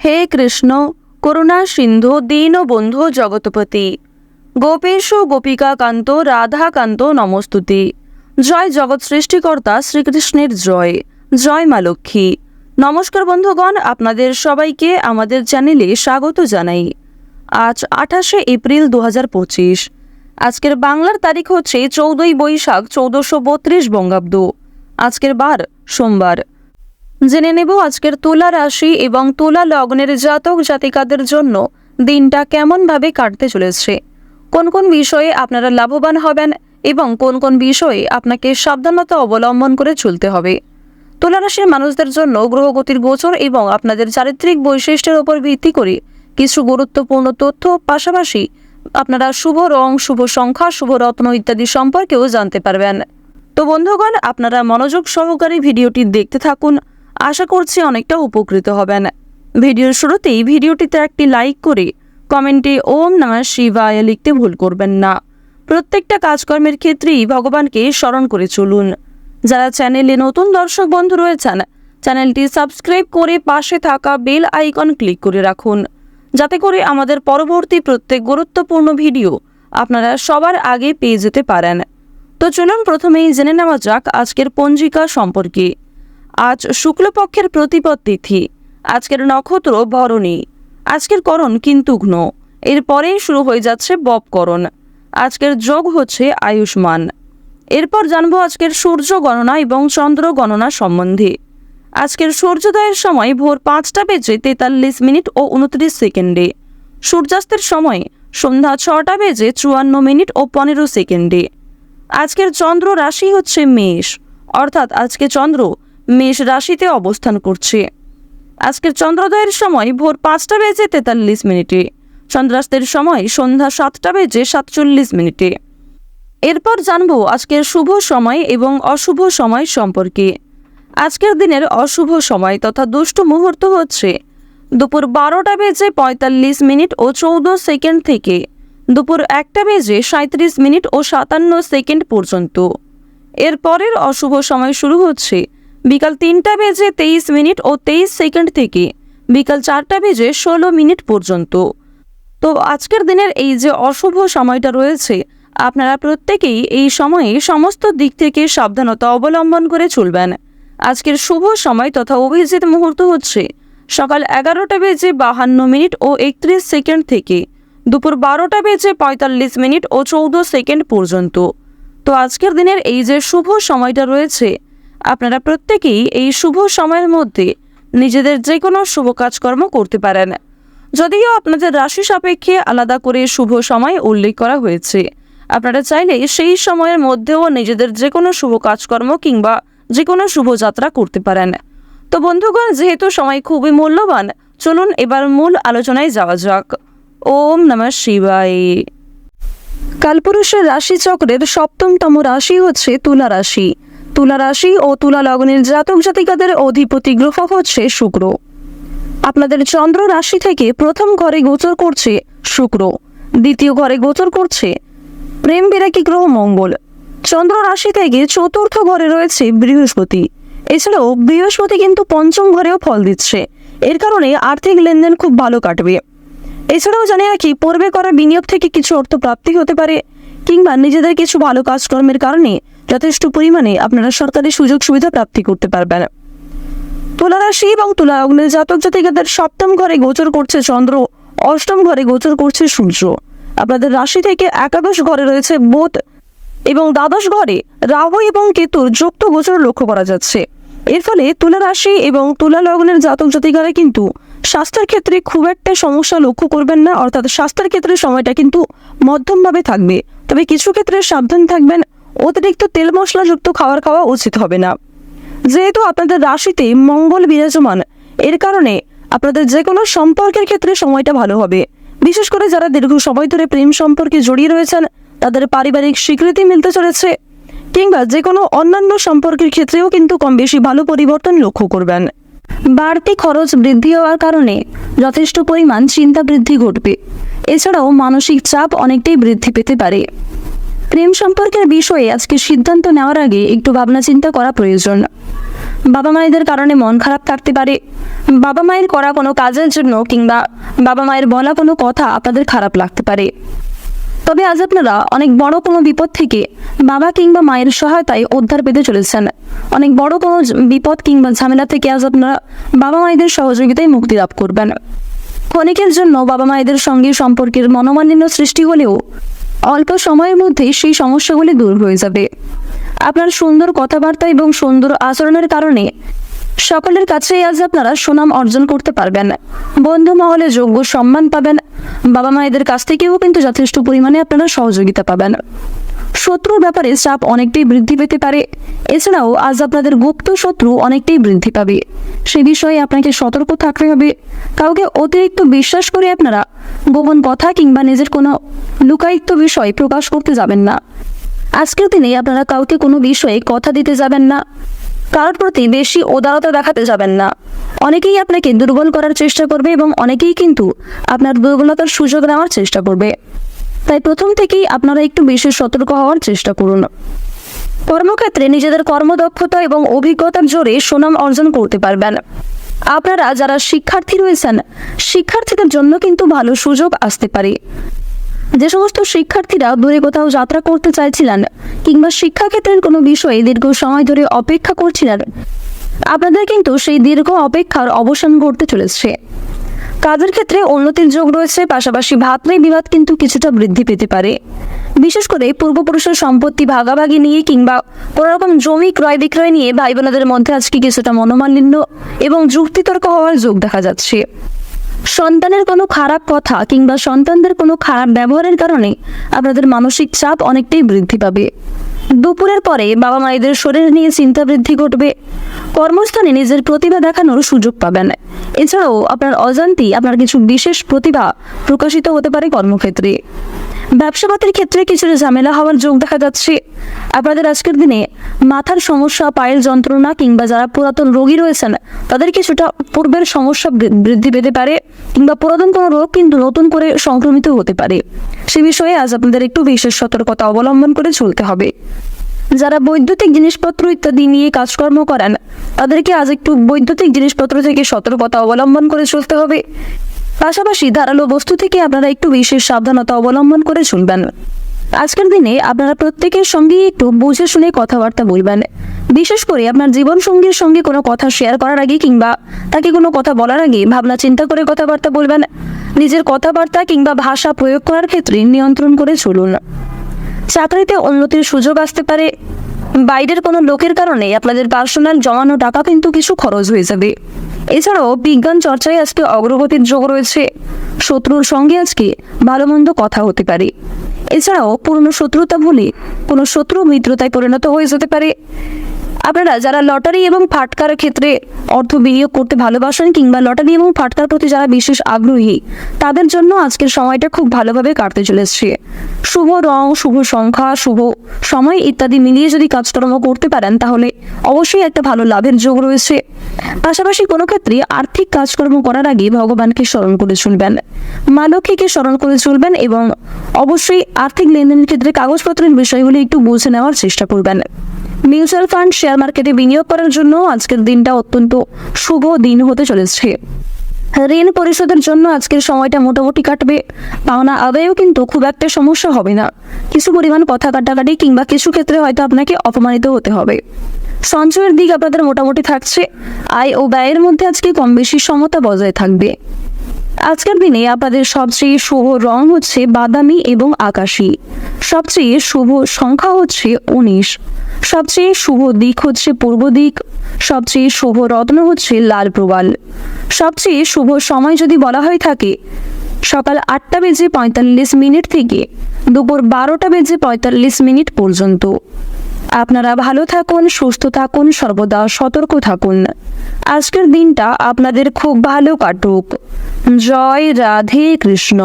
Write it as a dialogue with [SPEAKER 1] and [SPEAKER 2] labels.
[SPEAKER 1] হে কৃষ্ণ করুণা সিন্ধু দীনবন্ধু জগৎপতি গোপেশ গোপিকা কান্ত রাধাকান্ত নমস্তুতে। জয় জগৎ সৃষ্টিকর্তা শ্রীকৃষ্ণের জয়। জয় মা লক্ষ্মী। নমস্কার বন্ধুগণ, আপনাদের সবাইকে আমাদের চ্যানেলে স্বাগত জানাই। আজ 28শে এপ্রিল 2025। আজকের বাংলার তারিখ হচ্ছে 14ই বৈশাখ 1432 বঙ্গাব্দ। আজকের বার সোমবার। জেনে নেব আজকের তুলা রাশি এবং তুলা লগ্নের জাতক জাতিকাদের জন্য দিনটা কেমনভাবে কাটতে চলেছে, কোন কোন বিষয়ে আপনারা লাভবান হবেন এবং কোন কোন বিষয়ে আপনাকে সাবধানতা অবলম্বন করে চলতে হবে। তুলা রাশির মানুষদের জন্য গ্রহগতির গোচর এবং আপনাদের চারিত্রিক বৈশিষ্ট্যের উপর ভিত্তি করে কিছু গুরুত্বপূর্ণ তথ্য, পাশাপাশি আপনারা শুভ রং, শুভ সংখ্যা, শুভ রত্ন ইত্যাদি সম্পর্কেও জানতে পারবেন। তো বন্ধুগণ, আপনারা মনোযোগ সহকারে ভিডিওটি দেখতে থাকুন। আশা করছি অনেকটা উপকৃত হবেন। ভিডিওর শুরুতেই ভিডিওটিতে একটি লাইক করে কমেন্টে ওম নমঃ শিবায় লিখতে ভুল করবেন না। প্রত্যেকটা কাজকর্মের ক্ষেত্রেই ভগবানকে স্মরণ করে চলুন। যারা চ্যানেলে নতুন দর্শক বন্ধু রয়েছেন, চ্যানেলটি সাবস্ক্রাইব করে পাশে থাকা বেল আইকন ক্লিক করে রাখুন, যাতে করে আমাদের পরবর্তী প্রত্যেক গুরুত্বপূর্ণ ভিডিও আপনারা সবার আগে পেয়ে যেতে পারেন। তো চলুন প্রথমেই জেনে নেওয়া যাক আজকের পঞ্জিকা সম্পর্কে। আজ শুক্লপক্ষের প্রতিপদ তিথি। আজকের নক্ষত্র ভরণী। আজকের করণ কিন্তুঘ্ন। এরপরেই শুরু হয়ে যাচ্ছে ববকরণ। আজকের যোগ হচ্ছে আয়ুষ্মান। এরপর জানবো আজকের সূর্য গণনা এবং চন্দ্র গণনা সম্বন্ধে। আজকের সূর্যোদয়ের সময় ভোর 5টা বেজে 43 ও 29 সেকেন্ডে। সূর্যাস্তের সময় সন্ধ্যা 6টা বেজে 54 ও 15 সেকেন্ডে। আজকের চন্দ্র রাশি হচ্ছে মেষ, অর্থাৎ আজকে চন্দ্র মেষ রাশিতে অবস্থান করছে। আজকের চন্দ্রোদয়ের সময় ভোর 5টা বেজে 43 মিনিটে। চন্দ্রাস্তের সময় সন্ধ্যা 7টা বেজে 47 মিনিটে। এরপর জানবো আজকের শুভ সময় এবং অশুভ সময় সম্পর্কে। আজকের দিনের অশুভ সময় তথা দুষ্ট মুহূর্ত হচ্ছে দুপুর 12টা বেজে 45 মিনিট ও 14 সেকেন্ড থেকে দুপুর 1টা বেজে 37 মিনিট ও 57 সেকেন্ড পর্যন্ত। এরপরের অশুভ সময় শুরু হচ্ছে বিকাল 3টা বেজে 23 মিনিট ও 23 সেকেন্ড থেকে বিকাল 4টা বেজে 16 মিনিট পর্যন্ত। তো আজকের দিনের এই যে অশুভ সময়টা রয়েছে, আপনারা প্রত্যেকেই এই সময়ে সমস্ত দিক থেকে সাবধানতা অবলম্বন করে চলবেন। আজকের শুভ সময় তথা অভিজিৎ মুহূর্ত হচ্ছে সকাল 11টা বেজে 52 মিনিট ও 31 সেকেন্ড থেকে দুপুর 12টা বেজে 45 মিনিট ও 14 সেকেন্ড পর্যন্ত। তো আজকের দিনের এই যে শুভ সময়টা রয়েছে, আপনারা প্রত্যেকেই এই শুভ সময়ের মধ্যে নিজেদের যে কোনো শুভ কাজকর্ম করতে পারেন। যদিও আপনাদের রাশি সাপেক্ষে আলাদা করে শুভ সময় উল্লেখ করা হয়েছে, আপনারা চাইলে সেই সময়ের মধ্যেও নিজেদের যে কোনো শুভ কাজকর্ম কিংবা যে কোনো শুভযাত্রা করতে পারেন। তো বন্ধুগণ, যেহেতু সময় খুবই মূল্যবান, চলুন এবার মূল আলোচনায় যাওয়া যাক। ওম নমঃ শিবায়। কালপুরুষের রাশিচক্রের 7মতম রাশি হচ্ছে তুলা রাশি। তুলা রাশি ও তুলা লগ্নের জাতক জাতিকাদের অধিপতি গ্রহ হচ্ছে শুক্র। আপনাদের চন্দ্র রাশি থেকে প্রথম ঘরে গোচর করছে শুক্র, দ্বিতীয় ঘরে গোচর করছে প্রেম বিরাগী গ্রহ মঙ্গল। চন্দ্র রাশি থেকে চতুর্থ ঘরে রয়েছে বৃহস্পতি। এছাড়াও বৃহস্পতি কিন্তু পঞ্চম ঘরেও ফল দিচ্ছে। এর কারণে আর্থিক লেনদেন খুব ভালো কাটবে। এছাড়াও জানি রাখি, পূর্বে করা বিনিয়োগ থেকে কিছু অর্থ প্রাপ্তি হতে পারে, কিংবা নিজেদের কিছু ভালো কাজকর্মের কারণে যথেষ্ট পরিমাণে আপনারা সরকারি সুযোগ সুবিধা প্রাপ্তি করতে পারবেন। তুলা রাশি এবং তুলা লগ্নের জাতক জাতিকাদের 7ম ঘরে গোচর করছে চন্দ্র, 8ম ঘরে গোচর করছে সূর্য। আপনাদের রাশি থেকে একাদশ ঘরে রয়েছে বুধ এবং দ্বাদশ ঘরে রাহু এবং কেতুর যুক্ত গোচর লক্ষ্য করা যাচ্ছে। এর ফলে তুলা রাশি এবং তুলা লগ্নের জাতক জাতিকারা কিন্তু স্বাস্থ্যের ক্ষেত্রে খুব একটা সমস্যা লক্ষ্য করবেন না, অর্থাৎ স্বাস্থ্যের ক্ষেত্রে সময়টা কিন্তু মধ্যমভাবে থাকবে। তবে কিছু ক্ষেত্রে সাবধান থাকবেন, অতিরিক্ত তেল মশলাযুক্ত খাবার খাওয়া উচিত হবে না। যেহেতু আপনাদের রাশিতে মঙ্গল বিরাজমান, এর কারণে আপনাদের যে কোনো সম্পর্কের ক্ষেত্রে সময়টা ভালো হবে। বিশেষ করে যারা দীর্ঘ সময় ধরে প্রেম সম্পর্কে জড়িয়ে রয়েছেন, তাদের পারিবারিক স্বীকৃতি মিলতে চলেছে, কিংবা যে কোনো অন্যান্য সম্পর্কের ক্ষেত্রেও কিন্তু কম বেশি ভালো পরিবর্তন লক্ষ্য করবেন। বাড়তি খরচ বৃদ্ধি হওয়ার কারণে যথেষ্ট পরিমাণ চিন্তা বৃদ্ধি ঘটবে। এছাড়াও মানসিক চাপ অনেকটাই বৃদ্ধি পেতে পারে। প্রেম সম্পর্কের বিষয়ে আজকে সিদ্ধান্ত নেওয়ার আগে একটু ভাবনা চিন্তা করা প্রয়োজন। বাবা মায়েদের কারণে মন খারাপ থাকতে পারে। বাবা মায়ের করা কোনো কাজের জন্য কিংবা বাবা মায়ের বলা কোনো কথা আপনাদের খারাপ লাগতে পারে। তবে আজ আপনারা অনেক বড় কোনো বিপদ থেকে বাবা কিংবা মায়ের সহায়তায় উদ্ধার পেতে চলেছেন। অনেক বড় কোনো বিপদ কিংবা ঝামেলা থেকে আজ আপনারা বাবা মায়েদের সহযোগিতায় মুক্তি লাভ করবেন। ক্ষণিকের জন্য বাবা মায়েদের সঙ্গে সম্পর্কের মনোমালিন্য সৃষ্টি হলেও অল্প সময়ের মধ্যেই সেই সমস্যাগুলি দূর হয়ে যাবে। আপনার সুন্দর কথাবার্তা এবং সুন্দর আচরণের কারণে সকলের কাছেই আজ আপনারা সুনাম অর্জন করতে পারবেন। বন্ধু মহলে যোগ্য সম্মান পাবেন। বাবা মায়েদের কাছ থেকেও কিন্তু যথেষ্ট পরিমাণে আপনারা সহযোগিতা পাবেন। শত্রুর ব্যাপারে চাপ অনেকটাই বৃদ্ধি পেতে পারে। এছাড়াও আজ আপনাদের গুপ্ত শত্রু অনেকটাই বৃদ্ধি পাবে। সে বিষয়ে আপনাকে সতর্ক থাকতে হবে। কাউকে অতিরিক্ত বিশ্বাস করে আপনারা গোপন কথা কিংবা নিজের কোনো লুকায়িত বিষয় প্রকাশ করতে যাবেন না। আজকের দিনে আপনারা কাউকে কোনো বিষয়ে কথা দিতে যাবেন না। কারোর প্রতি বেশি উদারতা দেখাতে যাবেন না। অনেকেই আপনাকে দুর্বল করার চেষ্টা করবে এবং অনেকেই কিন্তু আপনার দুর্বলতার সুযোগ নেওয়ার চেষ্টা করবে। তাই প্রথম থেকেই আপনারা একটু বেশি সতর্ক হওয়ার চেষ্টা করুন। কর্মক্ষেত্রে নিজেদের কর্মদক্ষতা এবং অভিজ্ঞতার জোরে সুনাম অর্জন করতে পারবেন। আপনারা যারা শিক্ষার্থী রয়েছেন, শিক্ষার্থীদের জন্য কিন্তু ভালো সুযোগ আসতে পারে। যে সমস্ত শিক্ষার্থীরা দূরে কোথাও যাত্রা করতে চাইছিলেন কিংবা শিক্ষাক্ষেত্রের কোনো বিষয়ে দীর্ঘ সময় ধরে অপেক্ষা করছিলেন, আপনাদের কিন্তু সেই দীর্ঘ অপেক্ষার অবসান ঘটতে চলেছে। কাজের ক্ষেত্রে উন্নতির যোগ রয়েছে, পাশাপাশি ভাতৃ বিবাদ কিন্তু কিছুটা বৃদ্ধি পেতে পারে। বিশেষ করে পূর্বপুরুষের সম্পত্তি ভাগাভাগি নিয়ে কিংবা কোনো রকম জমি ক্রয় বিক্রয় নিয়ে ভাই বোনদের মধ্যে আজকে কিছুটা মনোমালিন্য এবং যুক্তিতর্ক হওয়ার যোগ দেখা যাচ্ছে। সন্তানের কোনো খারাপ কথা কিংবা সন্তানদের কোনো খারাপ ব্যবহারের কারণে আপনাদের মানসিক চাপ অনেকটাই বৃদ্ধি পাবে। দুপুরের পরে বাবা মায়েদের শরীর নিয়ে চিন্তা বৃদ্ধি ঘটবে। কর্মস্থানে নিজের প্রতিভা দেখানোর সুযোগ পাবেন। এছাড়াও আপনার অজান্তেই আপনার কিছু বিশেষ প্রতিভা প্রকাশিত হতে পারে কর্মক্ষেত্রে। ব্যবসাপাতির ক্ষেত্রে কিছুটা ঝামেলা হওয়ার যোগ দেখা যাচ্ছে। আপনাদের আজকের দিনে মাথার সমস্যা, পায়ের যন্ত্রণা কিংবা যারা পুরাতন রোগী রয়েছেন তাদের কিছুটা পূর্বের সমস্যা বৃদ্ধি পেতে পারে কিংবা পুরাতন কোনো রোগ কিন্তু নতুন করে সংক্রমিত হতে পারে। সে বিষয়ে আজ আপনাদের একটু বিশেষ সতর্কতা অবলম্বন করে চলতে হবে। যারা বৈদ্যুতিক জিনিসপত্র ইত্যাদি নিয়ে কাজকর্ম করেন তাদেরকে আজ একটু বৈদ্যুতিক জিনিসপত্র থেকে সতর্কতা অবলম্বন করে চলতে হবে। পাশাপাশি ধারালো বস্তু থেকে আপনারা একটু বিশেষ সাবধানতা অবলম্বন করে চলবেন। আজকের দিনে আপনারা প্রত্যেকের সঙ্গে একটু বুঝে শুনে কথাবার্তা বলবেন। বিশেষ করে আপনার জীবন সঙ্গীর সঙ্গে কোনো কথা শেয়ার করার আগে কিংবা তাকে কোনো কথা বলার আগে ভাবনা চিন্তা করে কথাবার্তা বলবেন। নিজের কথাবার্তা কিংবা ভাষা প্রয়োগ করার ক্ষেত্রে নিয়ন্ত্রণ করে চলুন। চাকরিতে উন্নতির সুযোগ আসতে পারে। বাইরের কোনো লোকের কারণে আপনাদের পার্সোনাল জমানো টাকা কিন্তু কিছু খরচ হয়ে যাবে। এছাড়াও বিজ্ঞান চর্চায় আজকে অগ্রগতির যোগ রয়েছে। শত্রুর সঙ্গে আজকে ভালো মন্দ কথা হতে পারে। এছাড়াও পুরনো শত্রুতা ভুলে কোনো শত্রু মিত্রতায় পরিণত হয়ে যেতে পারে। আপনারা যারা লটারি এবং ফাটকার ক্ষেত্রে অর্থ বিনিয়োগ করতে ভালোবাসেন কিংবা লটারি এবং ফাটকার প্রতি যারা বিশেষ আগ্রহী তাদের জন্য আজকের সময়টা খুব ভালোভাবে কাটতে চলেছে। শুভ রং, শুভ সংখ্যা, শুভ সময় ইত্যাদি মিলিয়ে যদি কাজকর্ম করতে পারেন তাহলে অবশ্যই একটা ভালো লাভের যোগ রয়েছে। পাশাপাশি কোনো ক্ষেত্রে আর্থিক কাজকর্ম করার আগে ভগবানকে স্মরণ করে চলবেন, মা লক্ষ্মীকে স্মরণ করে চলবেন এবং অবশ্যই আর্থিক লেনদেনের ক্ষেত্রে কাগজপত্রের বিষয়গুলি একটু বুঝে নেওয়ার চেষ্টা করবেন। মিউচুয়াল ফান্ড, শেয়ার মার্কেটে বিনিয়োগ করার জন্য আজকের দিনটা অত্যন্ত শুভ দিন হতে চলেছে। ঋণ পরিশোধের জন্য আজকের সময়টা মোটামুটি কাটবে। পাওনা আদায়েও কিন্তু খুব একটা সমস্যা হবে না। কিছু পরিমাণ কথা কাটাকাটি কিংবা কিছু ক্ষেত্রে হয়তো আপনাকে অপমানিত হতে হবে। সঞ্চয়ের দিক আপনাদের মোটামুটি থাকছে। আয় ও ব্যয়ের মধ্যে আজকে কম বেশি সমতা বজায় থাকবে। আজকের দিনে আপনাদের সবচেয়ে শুভ রং হচ্ছে বাদামি এবং আকাশী। সবচেয়ে শুভ সংখ্যা হচ্ছে 19। সবচেয়ে শুভ দিক হচ্ছে পূর্ব দিক। সবচেয়ে শুভ রত্ন হচ্ছে লাল প্রবাল। সবচেয়ে শুভ সময় যদি বলা হয়ে থাকে সকাল 8:45 থেকে দুপুর 12:45 পর্যন্ত। আপনারা ভালো থাকুন, সুস্থ থাকুন, সর্বদা সতর্ক থাকুন। আজকের দিনটা আপনাদের খুব ভালো কাটুক। জয় রাধে কৃষ্ণ।